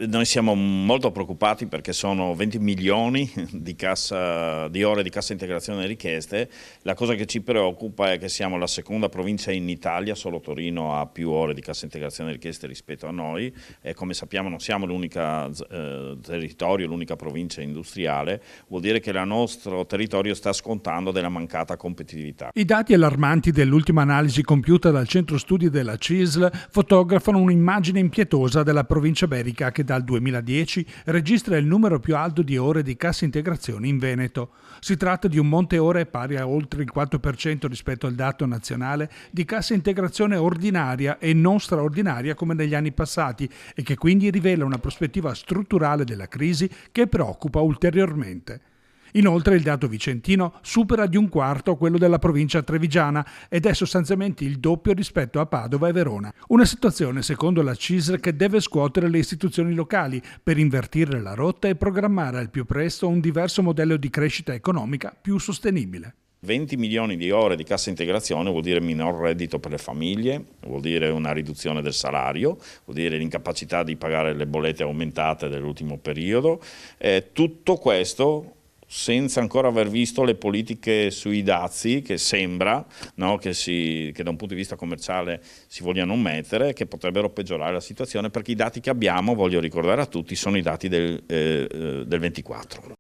noi siamo molto preoccupati perché sono 20 milioni di ore di cassa integrazione richieste. La cosa che ci preoccupa è che siamo la seconda provincia in Italia, solo Torino ha più ore di cassa integrazione richieste rispetto a noi, e come sappiamo non siamo l'unica territorio, l'unica provincia industriale, vuol dire che il nostro territorio sta scontando della mancata competitività. I dati allarmanti dell'ultima analisi compiuta dal centro studi della CISL fotografano un'immagine impietosa della provincia iberica che dal 2010 registra il numero più alto di ore di cassa integrazione in Veneto. Si tratta di un monte ore pari a oltre il 4% rispetto al dato nazionale di cassa integrazione ordinaria e non straordinaria come negli anni passati, e che quindi rivela una prospettiva strutturale della crisi che preoccupa ulteriormente. Inoltre il dato vicentino supera di un quarto quello della provincia trevigiana ed è sostanzialmente il doppio rispetto a Padova e Verona. Una situazione, secondo la CISL, che deve scuotere le istituzioni locali per invertire la rotta e programmare al più presto un diverso modello di crescita economica più sostenibile. 20 milioni di ore di cassa integrazione vuol dire minor reddito per le famiglie, vuol dire una riduzione del salario, vuol dire l'incapacità di pagare le bollette aumentate dell'ultimo periodo. Tutto questo senza ancora aver visto le politiche sui dazi che sembra, no, che da un punto di vista commerciale si vogliano mettere, che potrebbero peggiorare la situazione, perché i dati che abbiamo, voglio ricordare a tutti, sono i dati del 24.